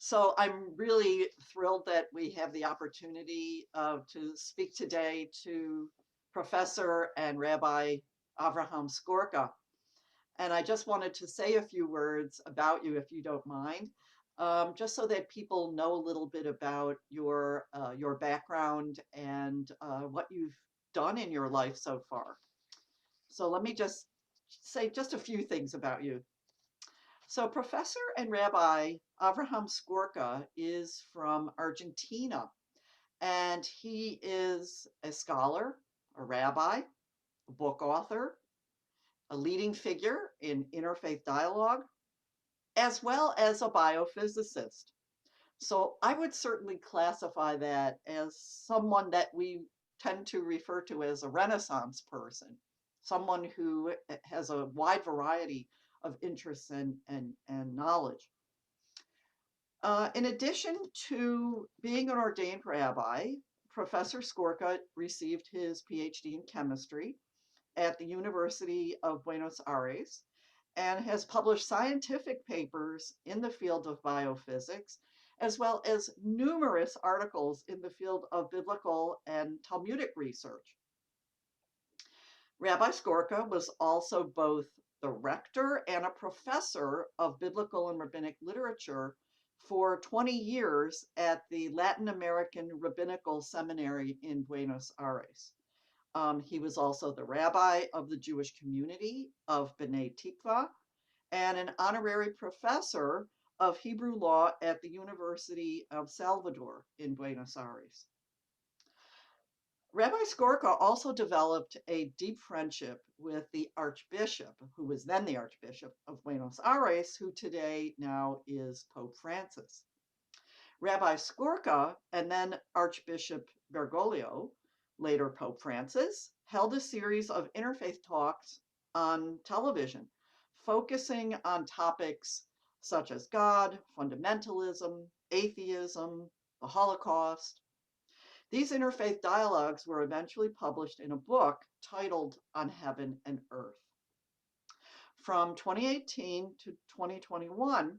So I'm really thrilled that we have the opportunity to speak today to Professor and Rabbi Avraham Skorka. And I just wanted to say a few words about you, if you don't mind, just so that people know a little bit about your background and what you've done in your life so far. So let me just say just a few things about you. So Professor and Rabbi Avraham Skorka is from Argentina, and he is a scholar, a rabbi, a book author, a leading figure in interfaith dialogue, as well as a biophysicist. So I would certainly classify that as someone that we tend to refer to as a Renaissance person, someone who has a wide variety of interests and knowledge. In addition to being an ordained rabbi, Professor Skorka received his PhD in chemistry at the University of Buenos Aires and has published scientific papers in the field of biophysics, as well as numerous articles in the field of biblical and Talmudic research. Rabbi Skorka was also both the rector and a professor of biblical and rabbinic literature for 20 years at the Latin American Rabbinical Seminary in Buenos Aires. He was also the rabbi of the Jewish community of B'nai Tikva and an honorary professor of Hebrew law at the University of Salvador in Buenos Aires. Rabbi Skorka also developed a deep friendship with the Archbishop, who was then the Archbishop of Buenos Aires, who today now is Pope Francis. Rabbi Skorka and then Archbishop Bergoglio, later Pope Francis, held a series of interfaith talks on television, focusing on topics such as God, fundamentalism, atheism, the Holocaust. These interfaith dialogues were eventually published in a book titled On Heaven and Earth. From 2018 to 2021,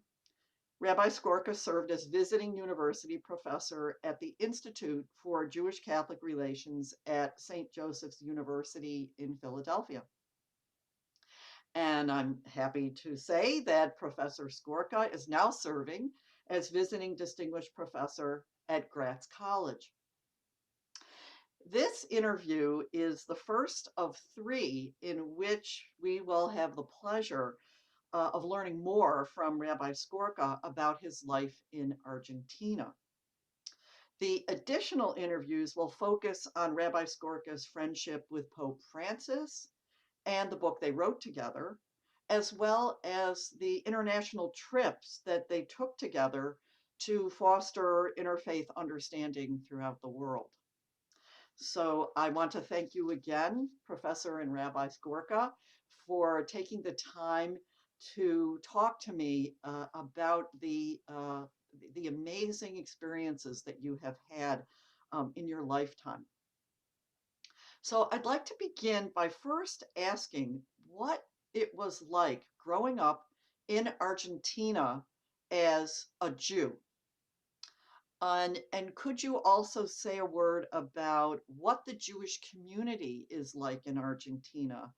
Rabbi Skorka served as visiting university professor at the Institute for Jewish Catholic Relations at St. Joseph's University in Philadelphia. And I'm happy to say that Professor Skorka is now serving as visiting distinguished professor at Gratz College. This interview is the first of three in which we will have the pleasure of learning more from Rabbi Skorka about his life in Argentina. The additional interviews will focus on Rabbi Skorka's friendship with Pope Francis and the book they wrote together, as well as the international trips that they took together to foster interfaith understanding throughout the world. So I want to thank you again, Professor and Rabbi Skorka, for taking the time to talk to me about the amazing experiences that you have had in your lifetime. So I'd like to begin by first asking what it was like growing up in Argentina as a Jew. And could you also say a word about what the Jewish community is like in Argentina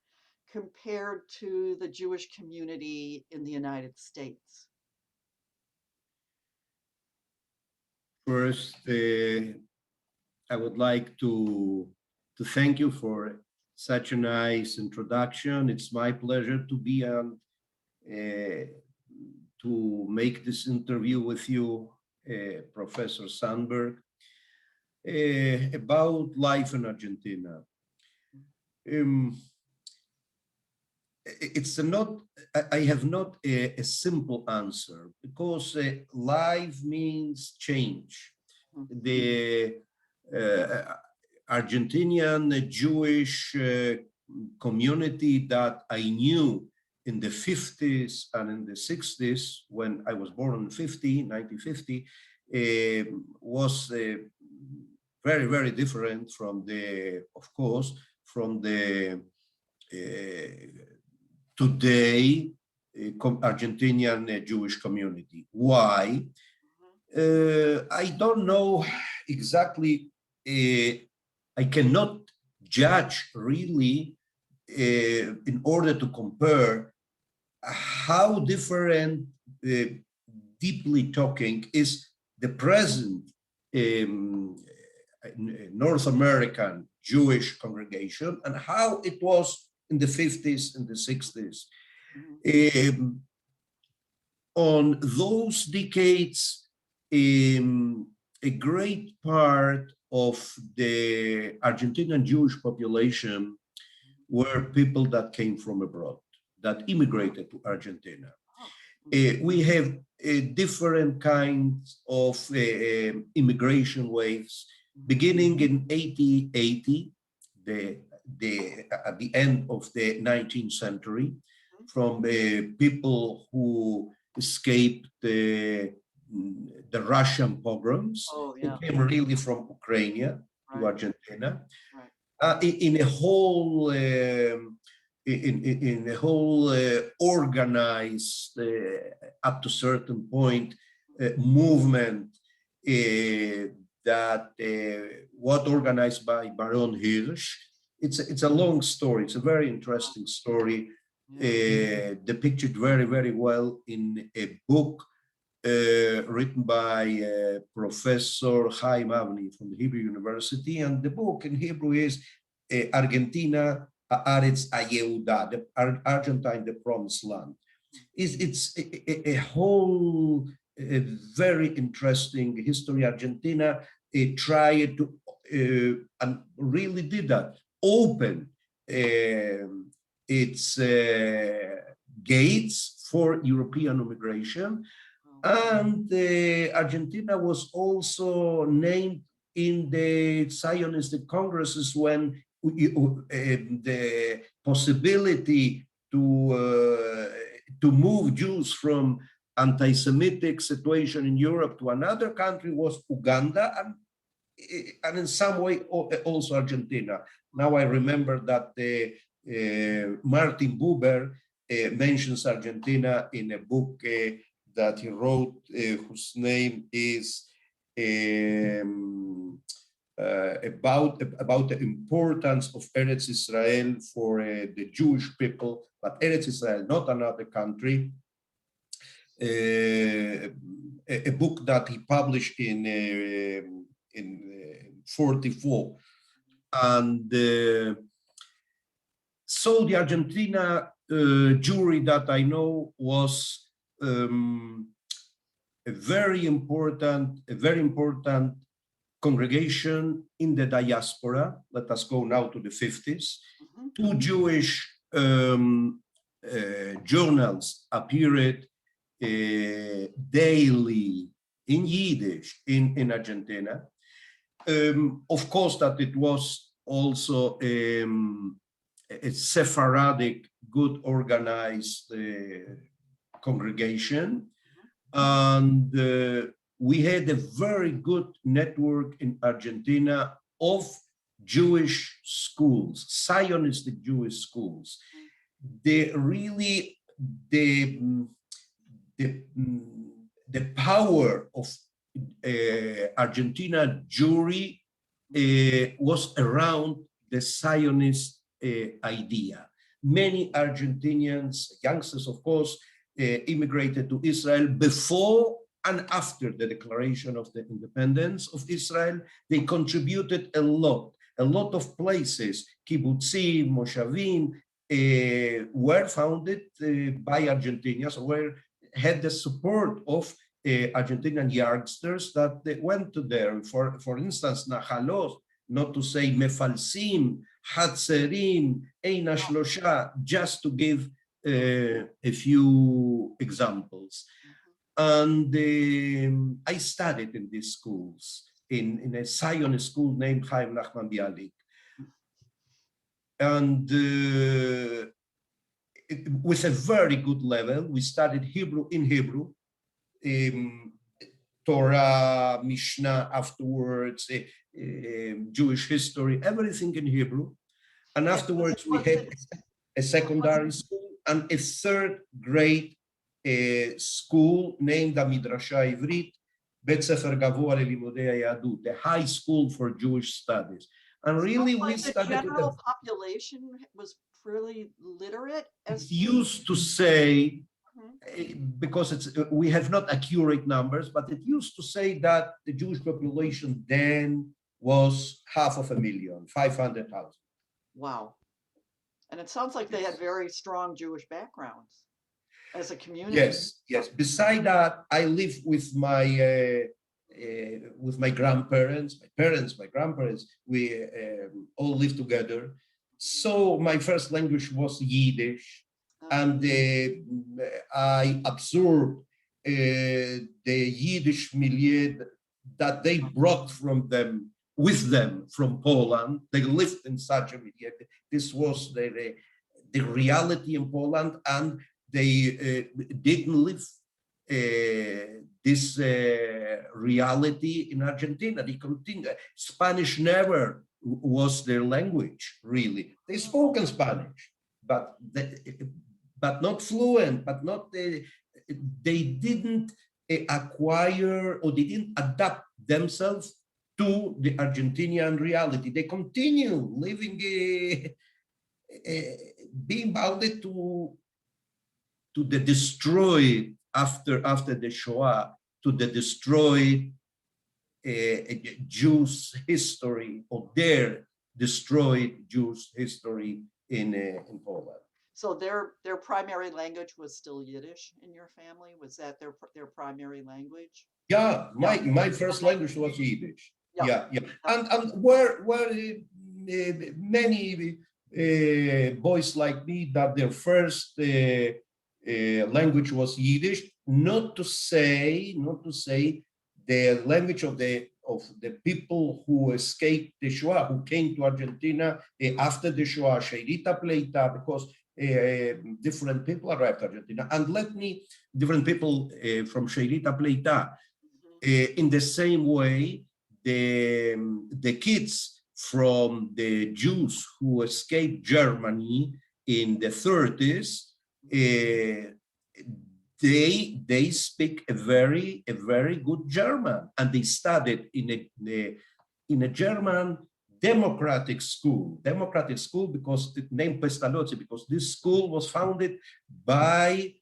compared to the Jewish community in the United States? First, I would like to thank you for such a nice introduction. It's my pleasure to be on to make this interview with you, Professor Sandberg, about life in Argentina. It's not, I have not a simple answer because life means change. The Argentinian Jewish community that I knew in the 50s and in the 60s, when I was born in 1950, was very, very different from the, of course, from the today Argentinian Jewish community. Why? I don't know exactly. I cannot judge really in order to compare how different, deeply talking, is the present um, North American Jewish congregation and how it was in the 50s and the 60s. Um, on those decades, a great part of the Argentinian Jewish population were people that came from abroad, that immigrated to Argentina. We have different kinds of immigration waves, beginning in 1880, at the end of the 19th century, from people who escaped the Russian pogroms, who came really from Ukraine to Argentina, in a whole in a whole organized, up to certain point, movement that was organized by Baron Hirsch. It's a long story. It's a very interesting story, depicted very, very well in a book written by Professor Chaim Avni from the Hebrew University. And the book in Hebrew is Argentina, Haaretz HaYehuda, the Argentine, the Promised Land. It's a whole very interesting history. Argentina tried to, and really did that, open its gates for European immigration. And Argentina was also named in the Zionistic congresses when the possibility to move Jews from anti-Semitic situation in Europe to another country was Uganda, and in some way also Argentina. Now I remember that Martin Buber mentions Argentina in a book that he wrote, whose name is about the importance of Eretz Israel for the Jewish people, but Eretz Israel, not another country. A book that he published in 44, and so the Argentina Jewry that I know was a very important congregation in the diaspora. Let us go now to the 50s. Two Jewish journals appeared daily in Yiddish in Argentina. Of course, that it was also a Sephardic, good organized congregation. And we had a very good network in Argentina of Jewish schools, Zionistic Jewish schools. The power of Argentina Jewry was around the Zionist idea. Many Argentinians, youngsters, of course, immigrated to Israel before and after the declaration of the independence of Israel. They contributed a lot of places, kibbutzim, moshavim, were founded by Argentinians, had the support of Argentinian youngsters that they went to there. For instance, Nahalos, not to say Mefalsim, Hatzerim, Eina Shlosha, just to give a few examples. And I studied in these schools, in a Zionist school named Chaim Nachman Bialik. And with a very good level, we studied Hebrew in Hebrew, Torah, Mishnah afterwards, Jewish history, everything in Hebrew. And afterwards we had a secondary school and a third grade school named the Midrasha Ivrit בית ספר גבוה ללימודי היהדות, the high school for Jewish studies. And really, we Like the studied with general population was pretty literate as it used to say, Mhm. because we have not accurate numbers, but it used to say that the Jewish population then was 500,000, 500,000. Wow. And it sounds like they had Yes. very strong Jewish backgrounds as a community. Yes, yes. Beside that, I live with my grandparents, my parents, my grandparents. We all live together. So my first language was Yiddish, and I absorbed the Yiddish milieu that they brought from them with them from Poland. They lived in such a milieu. This was the reality in Poland, and they didn't live this reality in Argentina. They continued. Spanish never was their language, really. They spoke in Spanish, but not fluent, but not, they didn't acquire or they didn't adapt themselves to the Argentinian reality. They continue living, being bounded to the destroyed after the Shoah, to the destroyed Jews' history, or their destroyed Jews' history in Poland. So their primary language was still Yiddish in your family? Was that their primary language? Yeah, my first language was Yiddish. Yeah, yeah. And were many boys like me that their first language was Yiddish, not to say the language of the people who escaped the Shoah, who came to Argentina after the Shoah, Sheirita Pleita, because different people arrived to Argentina. And different people from Sheirita Pleita, in the same way, the kids from the Jews who escaped Germany in the 30s, they speak a very good German, and they studied in a German democratic school because the name Pestalozzi, because this school was founded by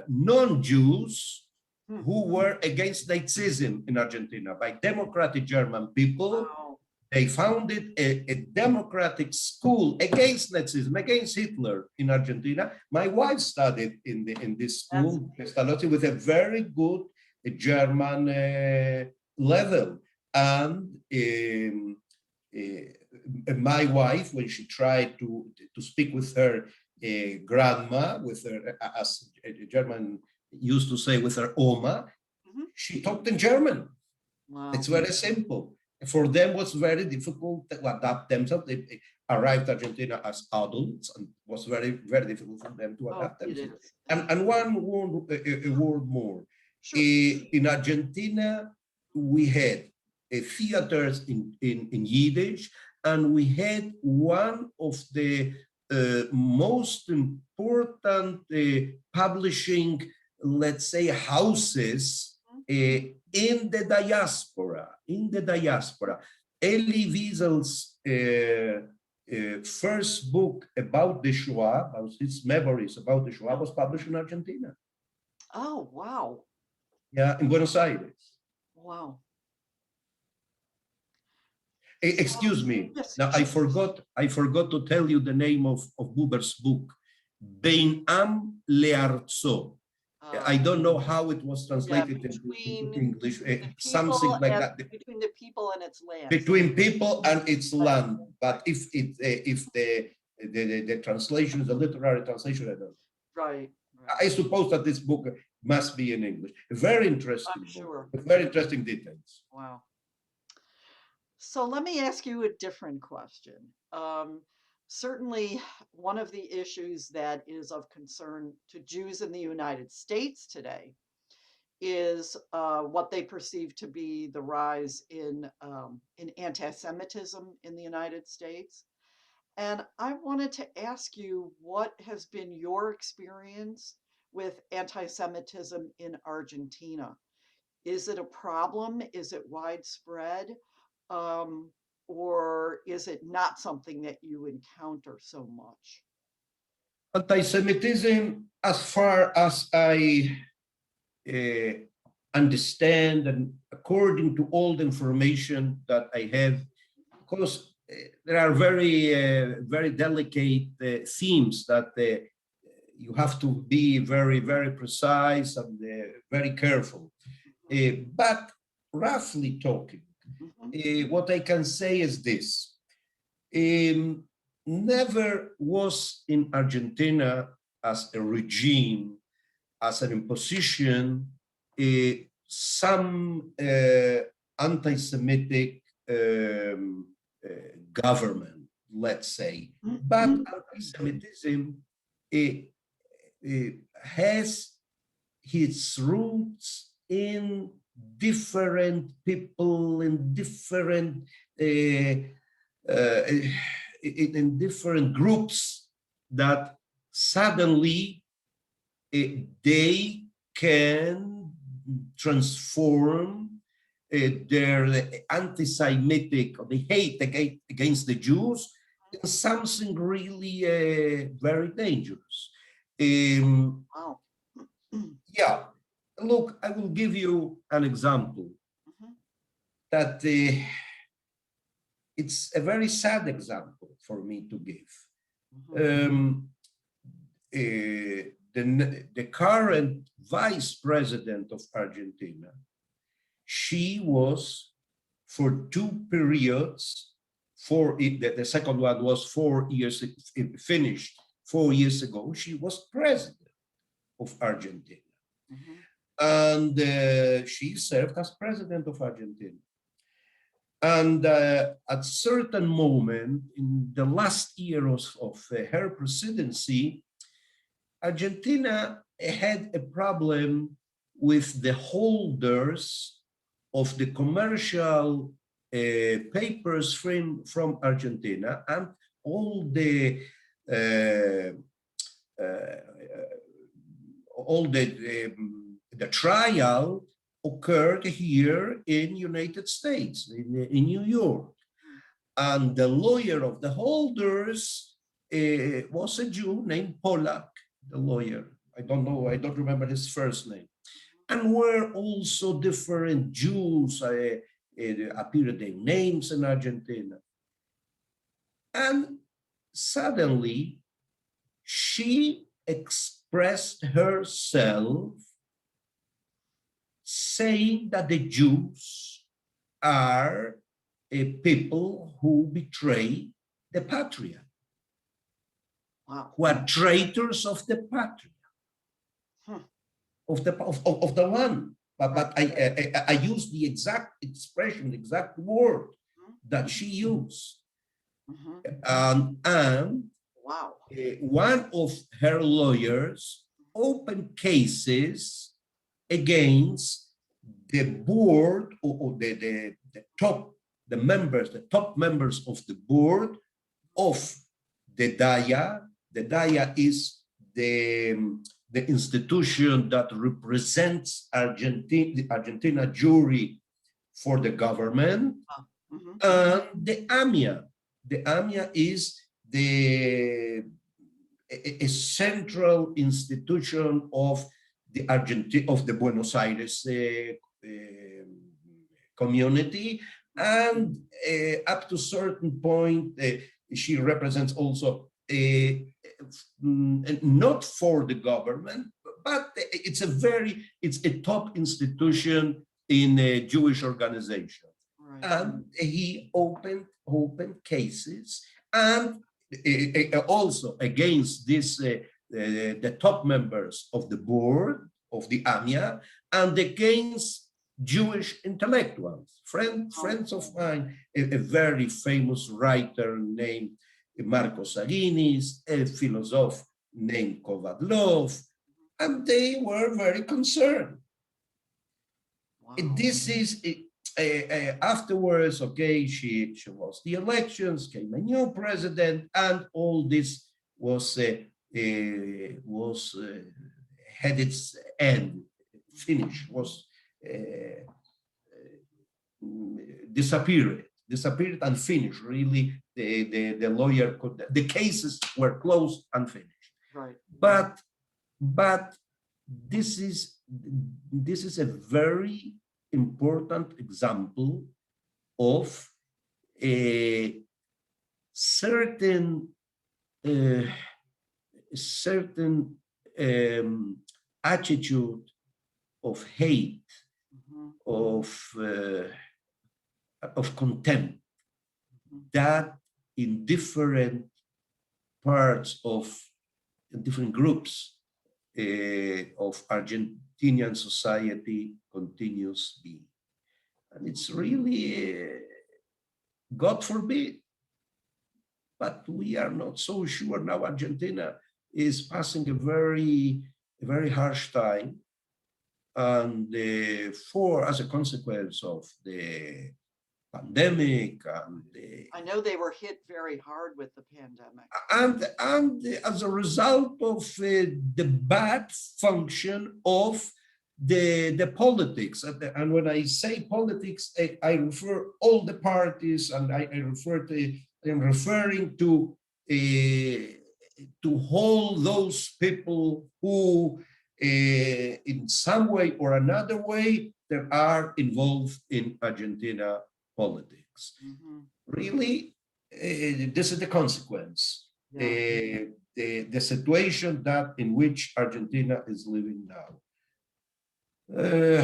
non-Jews who were against Nazism in Argentina, by democratic German people. Wow. They founded a democratic school against Nazism, against Hitler in Argentina. My wife studied in this school, Pestalozzi, with a very good German level. And my wife, when she tried to speak with her grandma, with her, as a German used to say, with her Oma, she talked in German. Wow. It's very simple. For them, it was very difficult to adapt themselves. They arrived to Argentina as adults, and it was very difficult for them to adapt themselves. And one word more. Sure. In Argentina, we had theaters in Yiddish, and we had one of the most important publishing, let's say, houses in the diaspora. Elie Wiesel's first book about the Shoah, about his memories about the Shoah, was published in Argentina. Oh, wow. Yeah, in Buenos Aires. Wow. Excuse me. Now, I forgot to tell you the name of Buber's book, Bein Am Learzo. I don't know how it was translated into English, something like that. Between the people and its land. Between people and its land. But if the translation is a literary translation, I don't know. Right. I suppose that this book must be in English. A very interesting book, with very interesting details. Wow. So let me ask you a different question. Certainly, one of the issues that is of concern to Jews in the United States today is what they perceive to be the rise in anti-Semitism in the United States. And I wanted to ask you, what has been your experience with anti-Semitism in Argentina? Is it a problem? Is it widespread? Or is it not something that you encounter so much? Anti-Semitism, as far as I uh, understand, and according to all the information that I have, because there are very delicate themes that you have to be very precise and very careful. But roughly talking, what I can say is this. Never was in Argentina as a regime, as an imposition, some anti-Semitic government, let's say. But anti-Semitism has its roots in different people, in different in different groups that suddenly they can transform their anti-Semitic, or the hate against the Jews, in something really very dangerous. Wow. Yeah, look, I will give you an example that it's a very sad example for me to give. The current vice president of Argentina, she was for two periods, the second one was 4 years, finished 4 years ago, she was president of Argentina. And she served as president of Argentina. And at certain moment in the last year of her presidency, Argentina had a problem with the holders of the commercial papers from Argentina, and all the trial occurred here in United States, in New York. And the lawyer of the holders was a Jew named Pollack, the lawyer. I don't know, I don't remember his first name. And were also different Jews appeared their names in Argentina. And suddenly she expressed herself saying that the Jews are people who betray the patria. Wow. Who are traitors of the patria, of the land. But I use the exact expression, the exact word that she used. And wow. One of her lawyers opened cases against the board, or the top members of the board of the DAIA. The DAIA is the institution that represents the Argentina jury for the government, and the AMIA. The AMIA is a central institution of the Buenos Aires community, and up to a certain point, she represents also not for the government, but it's a top institution in a Jewish organization. Right. And he opened cases, and also against the top members of the board of the AMIA, and against Jewish intellectuals, friends of mine, a very famous writer named Marcos Aguinis, a philosopher named Kovadlov, and they were very concerned. Wow. This is afterwards, okay, she lost the elections, came a new president, and all this was had its end, finished, was disappeared and finished. Really, the lawyer could, the cases were closed and finished. Right. But this is a very important example of a certain attitude of hate, of contempt, that in different parts of different groups of Argentinian society continues being. And it's really, God forbid, but we are not so sure now. Argentina is passing a very harsh time, and as a consequence of the pandemic, and I know they were hit very hard with the pandemic. And as a result of the bad function of the politics. And when I say politics, I refer all the parties, and I'm referring to all those people who, in some way or another way, they are involved in Argentina politics. Really, this is the consequence. The situation that in which Argentina is living now.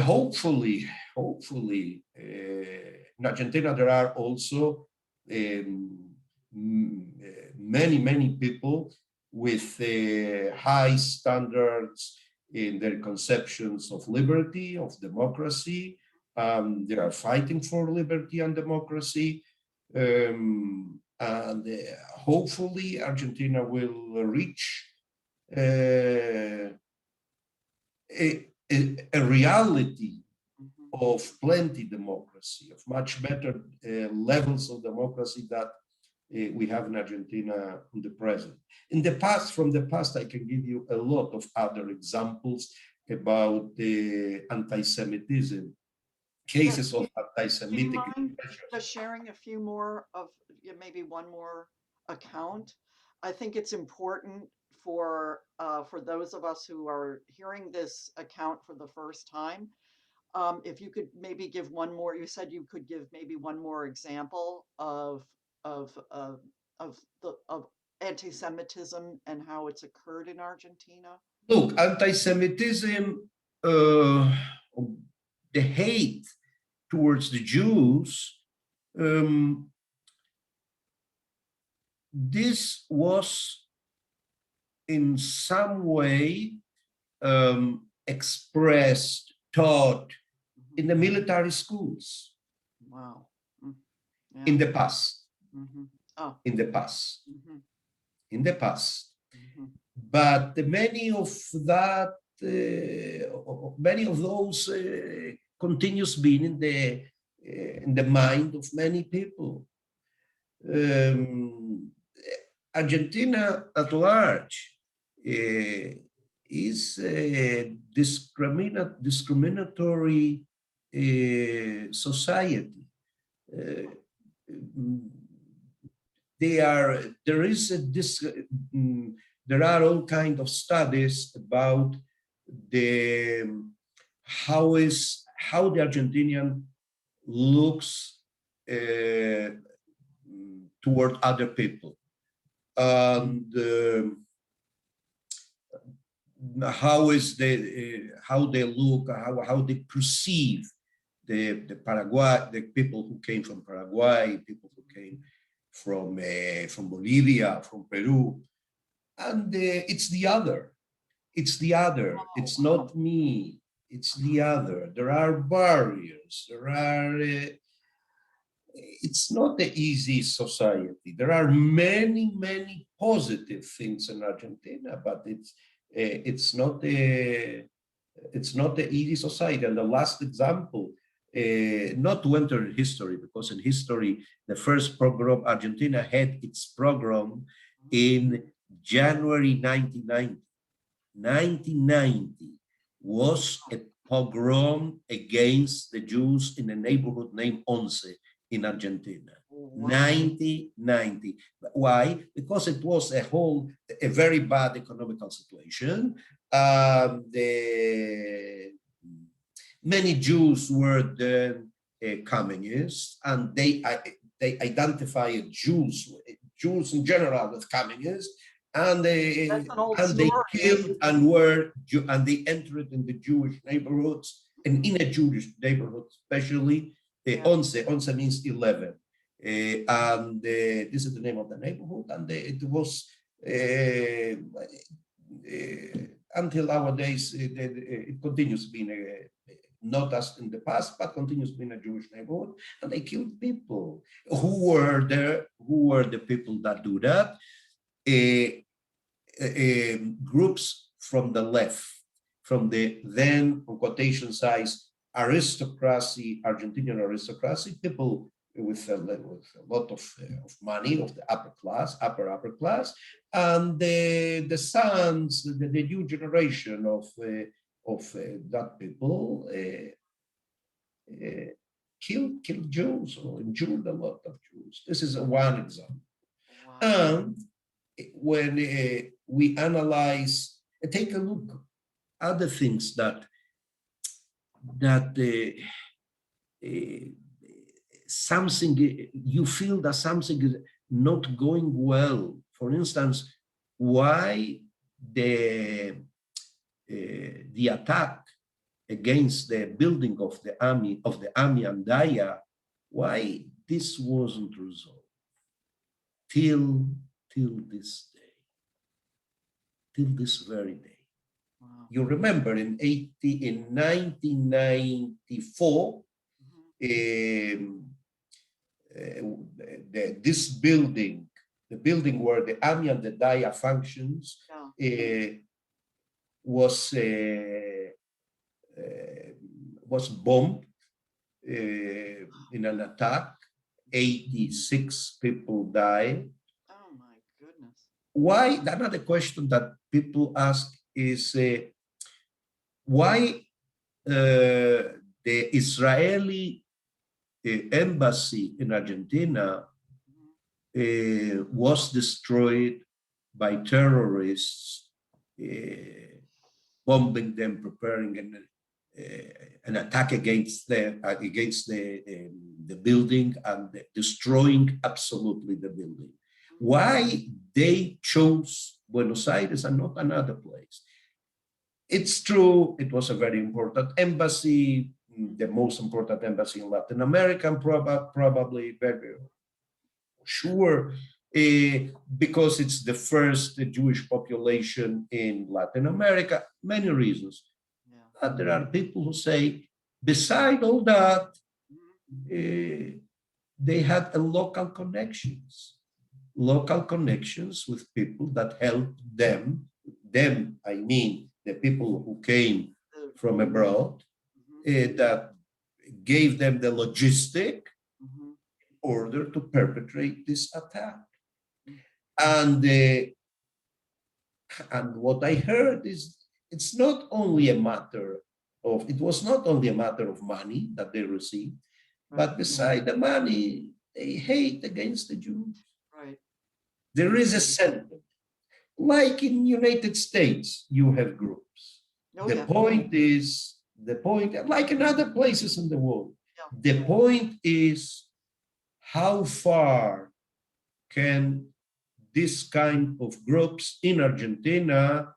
Hopefully, in Argentina there are also many people with high standards in their conceptions of liberty, of democracy. They are fighting for liberty and democracy. And hopefully Argentina will reach a reality of plenty democracy, of much better levels of democracy that we have in Argentina in the present. From the past, I can give you a lot of other examples about the anti-Semitism, cases of anti-Semitic. Do you mind just sharing a few more of, maybe one more account? I think it's important for those of us who are hearing this account for the first time. If you could maybe give one more, you said you could give maybe one more example of anti-Semitism and how it's occurred in Argentina. Look, anti-Semitism, the hate towards the Jews, this was in some way expressed, taught in the military schools. Wow. Yeah. In the past. Oh. In the past. In the past. But many of those continues being in the mind of many people. Argentina at large is a discriminatory society. There are all kinds of studies about how the Argentinian looks toward other people, and how they look, how they perceive the Paraguay, the people who came from Paraguay, people who came from Bolivia, from Peru, and it's the other. It's not me. It's the other. There are barriers. It's not an easy society. There are many positive things in Argentina, but it's not an easy society. And the last example, not to enter in history, because in history, the first pogrom, Argentina had its pogrom in January 1990. 1990 was a pogrom against the Jews in a neighborhood named Once in Argentina. Wow. 1990. Why? Because it was a very bad economical situation. Many Jews were then communists, and they identified Jews in general as communists, and they killed and they entered in the Jewish neighborhoods, and in a Jewish neighborhood especially. Once means 11, and this is the name of the neighborhood, and it was until nowadays it continues being not as in the past, but continues being a Jewish neighborhood, and they killed people. Who were the people that do that? Groups from the left, from the then, on quotation size, aristocracy, Argentinian aristocracy, people with a lot of money, of the upper class, upper class, and the sons, the new generation of that people killed Jews or injured a lot of Jews. This is one example. Wow. And when we analyze, take a look at the things that something, you feel that something is not going well. For instance, why the attack against the building of the army Andaya, why this wasn't resolved till this day, till this very day. Wow. You remember in 1994, this building, the building where the Ami and the Daya functions, was bombed in an attack. 86 people died. Oh my goodness. Why? Another question that people ask is why the Israeli embassy in Argentina was destroyed by terrorists, bombing them, preparing an attack against the building and destroying absolutely the building. Why they chose Buenos Aires and not another place? It's true, it was a very important embassy, the most important embassy in Latin America, and probably very sure, because it's the first Jewish population in Latin America, many reasons. But there are people who say, beside all that, they had local connections with people that helped them, I mean, the people who came from abroad, that gave them the logistic in order to perpetrate this attack. And what I heard is it was not only a matter of money that they received, but beside the money, they hate against the Jews. Right. There is a sentiment. Like in United States, you have groups. The point is, like in other places in the world, the point is how far can this kind of groups in Argentina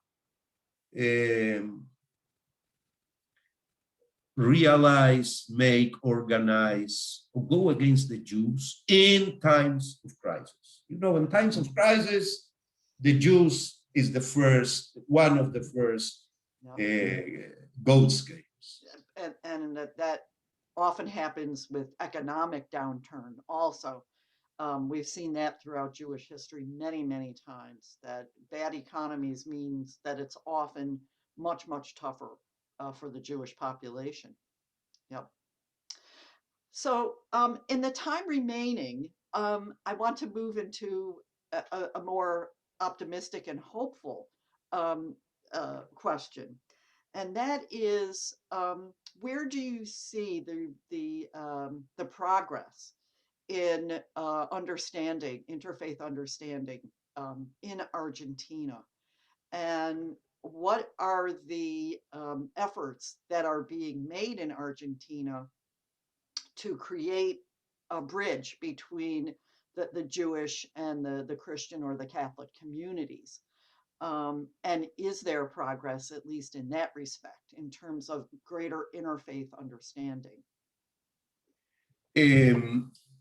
realize, organize, or go against the Jews in times of crisis. You know, in times of crisis, the Jews is one of the first goat scales. And that often happens with economic downturn also. We've seen that throughout Jewish history many, many times, that bad economies means that it's often much, much tougher for the Jewish population. Yep. So in the time remaining, I want to move into a more optimistic and hopeful question, and that is, where do you see the progress in understanding, interfaith understanding, in Argentina? And what are the efforts that are being made in Argentina to create a bridge between the Jewish and the Christian or the Catholic communities? And is there progress, at least in that respect, in terms of greater interfaith understanding?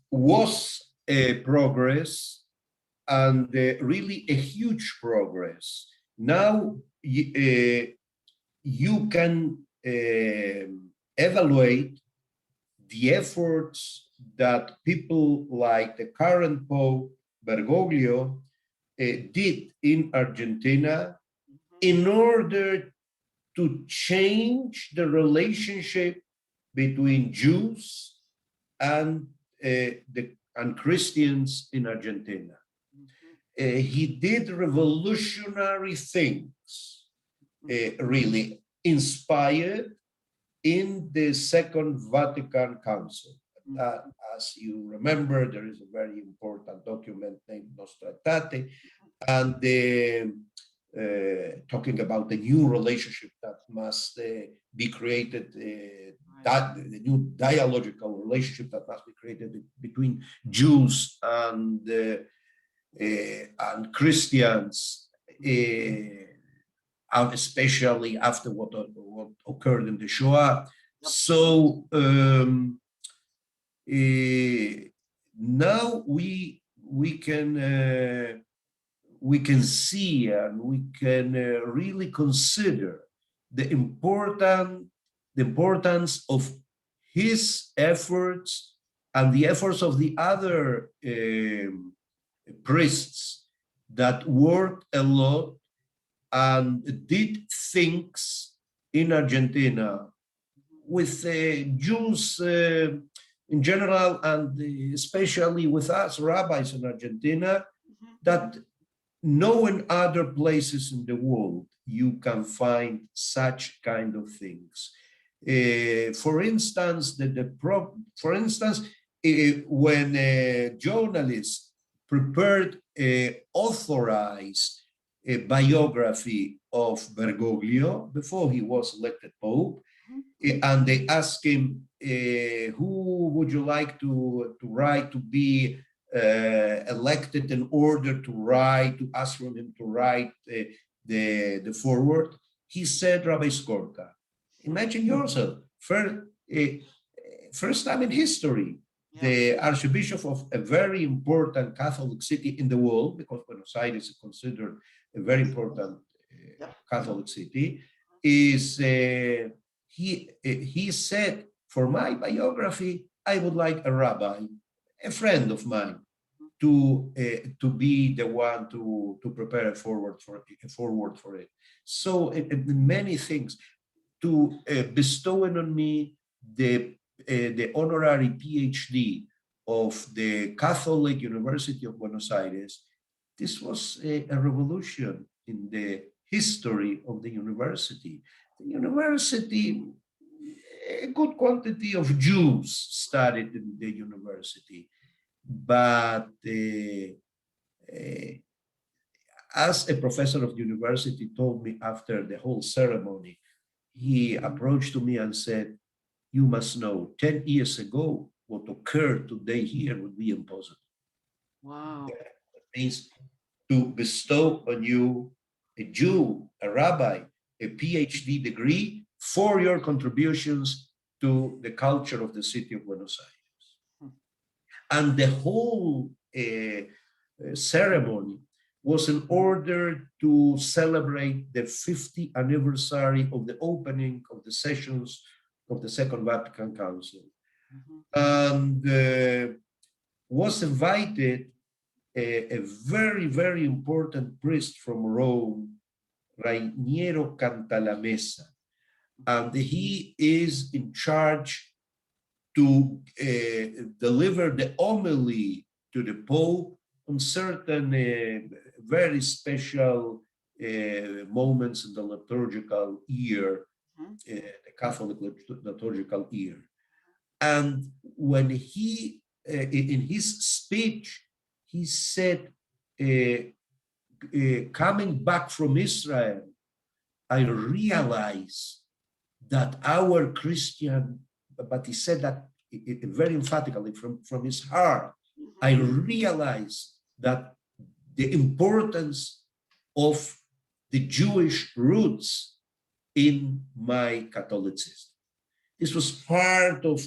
Was a progress, and really a huge progress. Now you can evaluate the efforts that people like the current Pope Bergoglio did in Argentina in order to change the relationship between Jews and Christians in Argentina. He did revolutionary things, really inspired in the Second Vatican Council. As you remember, there is a very important document named Nostra Aetate, and talking about the new relationship that must be created, that the new dialogical relationship that must be created between Jews and Christians, especially after what occurred in the Shoah. So now we can see and we can really consider the importance of his efforts and the efforts of the other priests that worked a lot and did things in Argentina with Jews in general, and especially with us rabbis in Argentina, that no in other places in the world you can find such kind of things. For instance, when journalists prepared authorized a biography of Bergoglio before he was elected Pope, and they asked him, who would you like to write to be elected in order to ask from him to write the foreword? He said Rabbi Skorka. Imagine yourself, first time in history, the Archbishop of a very important Catholic city in the world, because Buenos Aires is considered a very important Catholic city, is he said, for my biography, I would like a rabbi, a friend of mine, to be the one to prepare a forward for it. So many things, to bestowing on me the honorary PhD of the Catholic University of Buenos Aires. This was a revolution in the history of the university. The university, a good quantity of Jews studied in the university, but as a professor of the university told me after the whole ceremony, he approached to me and said, you must know, 10 years ago, what occurred today here would be impossible. Wow. That means to bestow on you, a Jew, a rabbi, a PhD degree for your contributions to the culture of the city of Buenos Aires. And the whole ceremony was in order to celebrate the 50th anniversary of the opening of the sessions of the Second Vatican Council. And was invited a very, very important priest from Rome, Rainiero Cantalamessa. And he is in charge to deliver the homily to the Pope on certain very special moments in the liturgical year, Mhm. the Catholic liturgical year. And when he, in his speech, he said, coming back from Israel, I realized that our Christian, but he said that very emphatically from his heart, I realized that the importance of the Jewish roots in my Catholicism. This was part of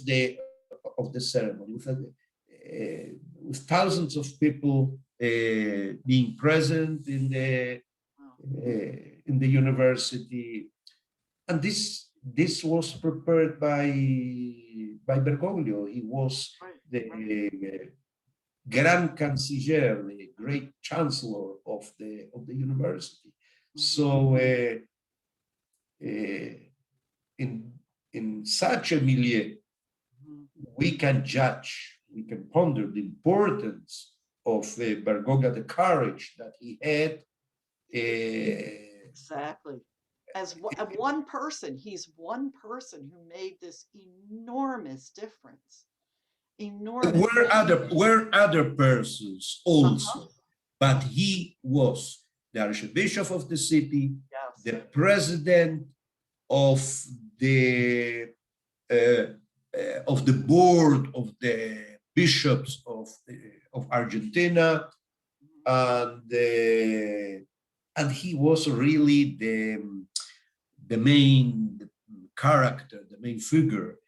the ceremony with thousands of people being present in the university, and this was prepared by Bergoglio. He was the Grand Canciller, the great chancellor of the university. So in such a milieu, we can judge, we can ponder the importance of Bergoglio, the courage that he had. Exactly. As one person, he's one person who made this enormous difference. Enormous. Were other persons also, Uh-huh. but he was the Archbishop of the city, Yes. the president of the board of the bishops of Argentina, and he was really the main character, the main figure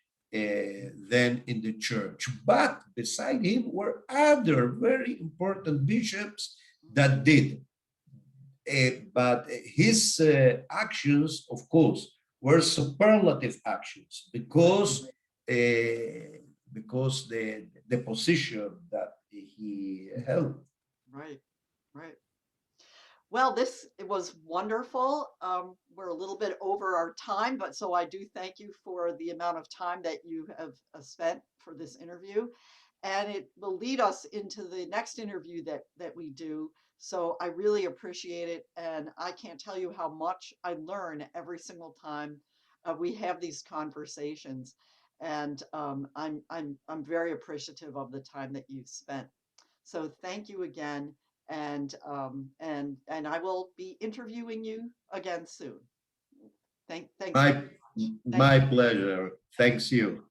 then in the church. But beside him were other very important bishops that did. But his actions, of course, were superlative actions because the position that he held. Right, right. Well, it was wonderful. We're a little bit over our time, but so I do thank you for the amount of time that you have spent for this interview, and it will lead us into the next interview that we do. So I really appreciate it, and I can't tell you how much I learn every single time we have these conversations, and I'm very appreciative of the time that you've spent. So thank you again, and I will be interviewing you again soon. Thanks My very much. Thank my you. pleasure. Thanks you.